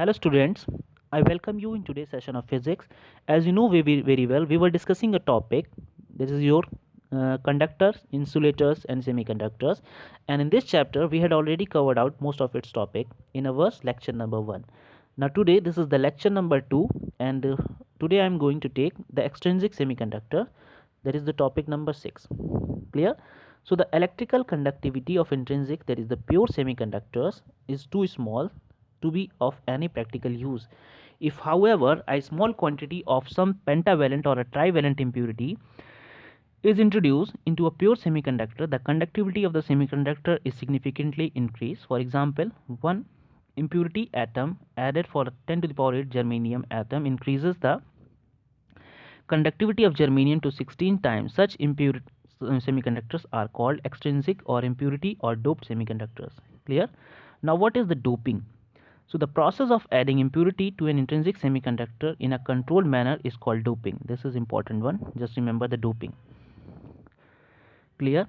Hello students, I welcome you in today's session of physics. As you know very well, we were discussing a topic. This is your conductors, insulators and semiconductors, and in this chapter we had already covered out most of its topic in our lecture number 1. Now today this is the lecture number 2, and today I am going to take the extrinsic semiconductor, that is the topic number 6. Clear? So the electrical conductivity of intrinsic, that is the pure semiconductors, is too small to be of any practical use. If however a small quantity of some pentavalent or a trivalent impurity is introduced into a pure semiconductor, the conductivity of the semiconductor is significantly increased. For example, one impurity atom added for a 10 to the power 8 germanium atom increases the conductivity of germanium to 16 times. Such impure semiconductors are called extrinsic or impurity or doped semiconductors. Clear? Now what is the doping? So the process of adding impurity to an intrinsic semiconductor in a controlled manner is called doping. This is important one. Just remember the doping. Clear?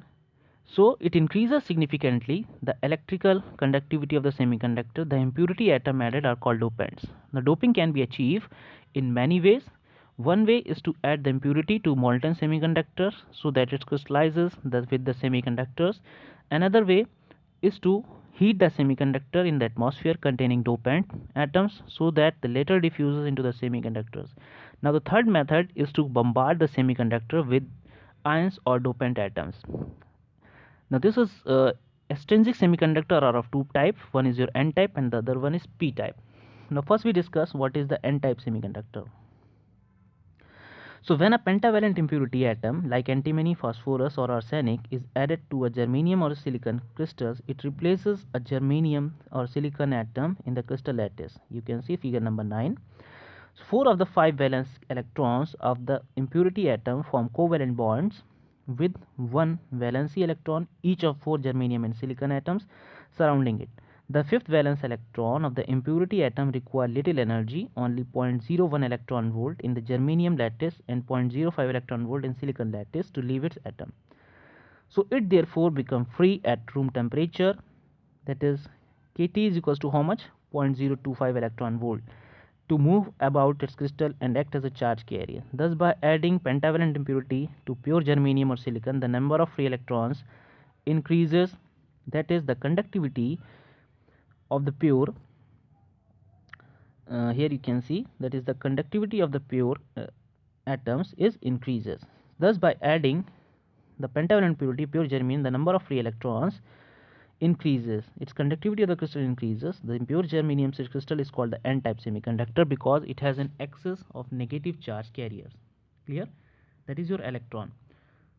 So it increases significantly the electrical conductivity of the semiconductor. The impurity atom added are called dopants. The doping can be achieved in many ways. One way is to add the impurity to molten semiconductors so that it crystallizes with the semiconductors. Another way is to heat the semiconductor in the atmosphere containing dopant atoms so that the latter diffuses into the semiconductors. Now the third method is to bombard the semiconductor with ions or dopant atoms. Now this is extrinsic semiconductor are of two types. One is your N type and the other one is P type. Now first we discuss what is the N type semiconductor. So when a pentavalent impurity atom like antimony, phosphorus or arsenic is added to a germanium or silicon crystals, it replaces a germanium or silicon atom in the crystal lattice. You can see figure number 9. So 4 of the 5 valence electrons of the impurity atom form covalent bonds with one valency electron each of 4 germanium and silicon atoms surrounding it. The fifth valence electron of the impurity atom requires little energy, only 0.01 electron volt in the germanium lattice and 0.05 electron volt in silicon lattice to leave its atom. So it therefore becomes free at room temperature, that is Kt is equals to how much? 0.025 electron volt to move about its crystal and act as a charge carrier. Thus by adding pentavalent impurity to pure germanium or silicon, the number of free electrons increases, that is the conductivity of the pure here you can see that is the conductivity of the pure atoms is increases. Thus by adding the pentavalent impurity pure germanium, the number of free electrons increases, its conductivity of the crystal increases. The impure germanium crystal is called the N type semiconductor because it has an excess of negative charge carriers. Clear? That is your electron.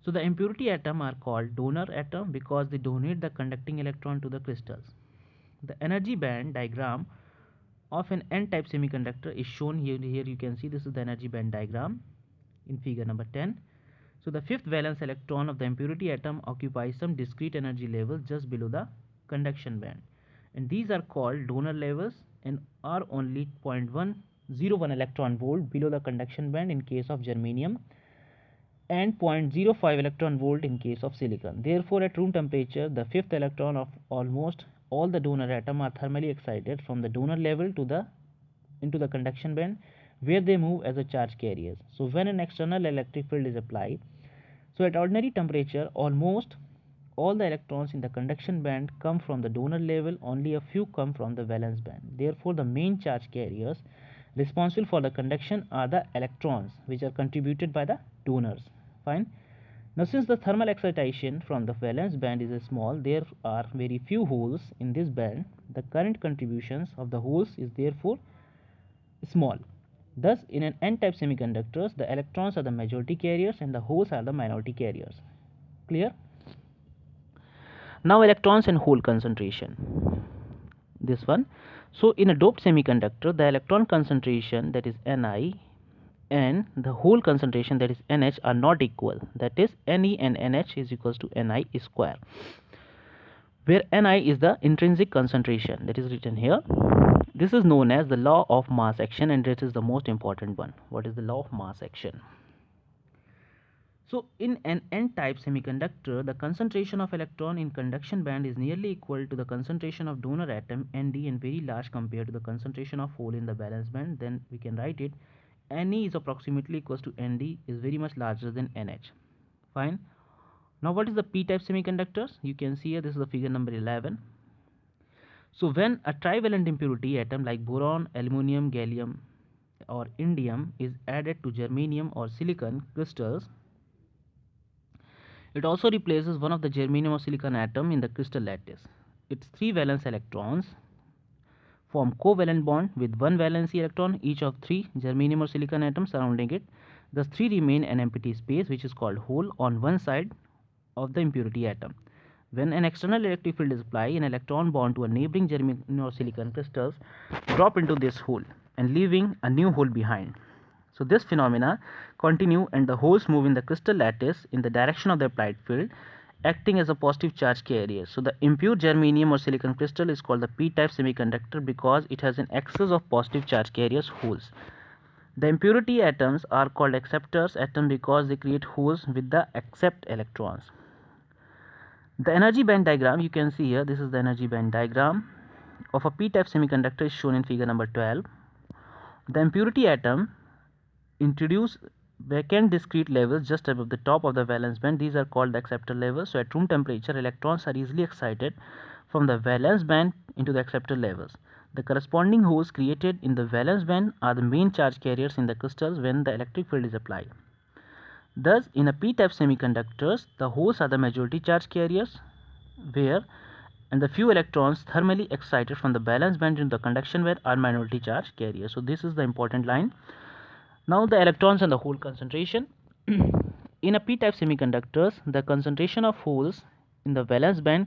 So the impurity atom are called donor atom because they donate the conducting electron to the crystals. The energy band diagram of an N-type semiconductor is shown here. Here you can see this is the energy band diagram in figure number 10. So the fifth valence electron of the impurity atom occupies some discrete energy level just below the conduction band, and these are called donor levels and are only 0.101 electron volt below the conduction band in case of germanium and 0.05 electron volt in case of silicon. Therefore, at room temperature, the fifth electron of almost all the donor atom are thermally excited from the donor level to the into the conduction band, where they move as a charge carriers. So when an external electric field is applied, so at ordinary temperature, almost all the electrons in the conduction band come from the donor level, only a few come from the valence band. Therefore, the main charge carriers responsible for the conduction are the electrons, which are contributed by the donors. Fine. Now since the thermal excitation from the valence band is small, there are very few holes in this band. The current contributions of the holes is therefore small. Thus in an N-type semiconductors, the electrons are the majority carriers and the holes are the minority carriers. Clear? Now electrons and hole concentration. This one. So in a doped semiconductor, the electron concentration, that is Ni, and the hole concentration, that is NH, are not equal. That is Ne and NH is equals to Ni square, where Ni is the intrinsic concentration, that is written here. This is known as the law of mass action, and this is the most important one. What is the law of mass action? So in an n-type semiconductor, the concentration of electron in conduction band is nearly equal to the concentration of donor atom Nd and very large compared to the concentration of hole in the valence band. Then we can write it Ne is approximately equals to Nd is very much larger than Nh. Fine. Now what is the p-type semiconductors? You can see here, this is the figure number 11. So when a trivalent impurity atom like boron, aluminum, gallium or indium is added to germanium or silicon crystals, it also replaces one of the germanium or silicon atom in the crystal lattice. Its 3 valence electrons form covalent bond with 1 valency electron each of 3 germanium or silicon atoms surrounding it. Thus 3 remain an empty space which is called hole on one side of the impurity atom. When an external electric field is applied, an electron bound to a neighboring germanium or silicon crystals drop into this hole and leaving a new hole behind. So this phenomena continue and the holes move in the crystal lattice in the direction of the applied field, acting as a positive charge carrier. So the impure germanium or silicon crystal is called the p-type semiconductor because it has an excess of positive charge carriers holes. The impurity atoms are called acceptors atom because they create holes with the accept electrons. The energy band diagram you can see here, this is the energy band diagram of a p-type semiconductor is shown in figure number 12. The impurity atom introduce vacant discrete levels just above the top of the valence band. These are called the acceptor levels. So at room temperature, electrons are easily excited from the valence band into the acceptor levels. The corresponding holes created in the valence band are the main charge carriers in the crystals when the electric field is applied. Thus, in a p-type semiconductors, the holes are the majority charge carriers where and the few electrons thermally excited from the valence band into the conduction band are minority charge carriers. So this is the important line. Now the electrons and the hole concentration. In a p-type semiconductors, the concentration of holes in the valence band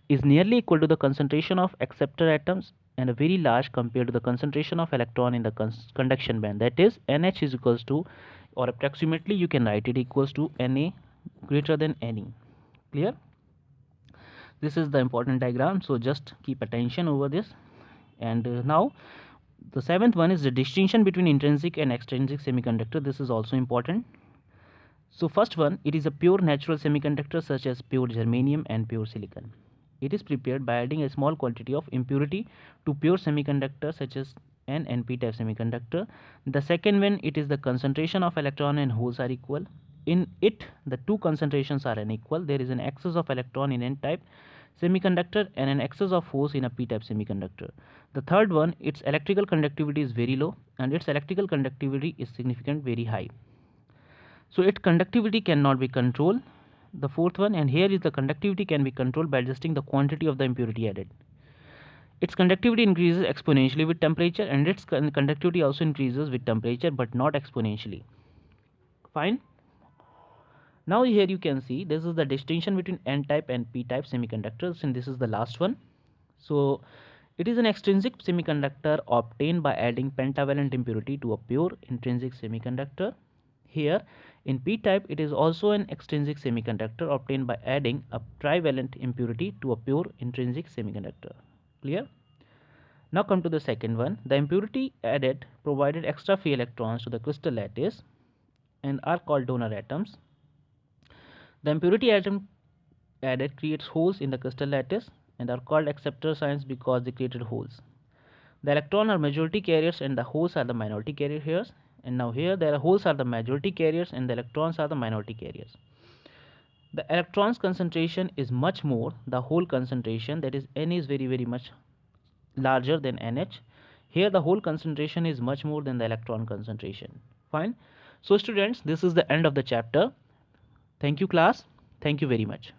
is nearly equal to the concentration of acceptor atoms and a very large compared to the concentration of electron in the conduction band. That is, Nh is equals to, or approximately you can write it equals to Na greater than Ne. Clear? This is the important diagram, so just keep attention over this. And now the seventh one is the distinction between intrinsic and extrinsic semiconductor. This is also important. So first one, it is a pure natural semiconductor such as pure germanium and pure silicon. It is prepared by adding a small quantity of impurity to pure semiconductor such as an NP-type semiconductor. The second one, it is the concentration of electron and holes are equal. In it, the two concentrations are unequal. There is an excess of electron in N-type semiconductor and an excess of holes in a p-type semiconductor. The third one, its electrical conductivity is very low and its electrical conductivity is significant very high. So its conductivity cannot be controlled. The fourth one, and here is the conductivity can be controlled by adjusting the quantity of the impurity added. Its conductivity increases exponentially with temperature and its conductivity also increases with temperature but not exponentially. Fine. Now here you can see this is the distinction between N-type and P-type semiconductors, and this is the last one. So it is an extrinsic semiconductor obtained by adding pentavalent impurity to a pure intrinsic semiconductor. Here in P-type it is also an extrinsic semiconductor obtained by adding a trivalent impurity to a pure intrinsic semiconductor. Clear? Now come to the second one. The impurity added provided extra free electrons to the crystal lattice and are called donor atoms. The impurity atom added creates holes in the crystal lattice and are called acceptor signs because they created holes. The electrons are majority carriers and the holes are the minority carriers here. And now here the holes are the majority carriers and the electrons are the minority carriers. The electrons concentration is much more the hole concentration, that is N is very much larger than NH. Here the hole concentration is much more than the electron concentration. Fine. So students, this is the end of the chapter. Thank you class. Thank you very much.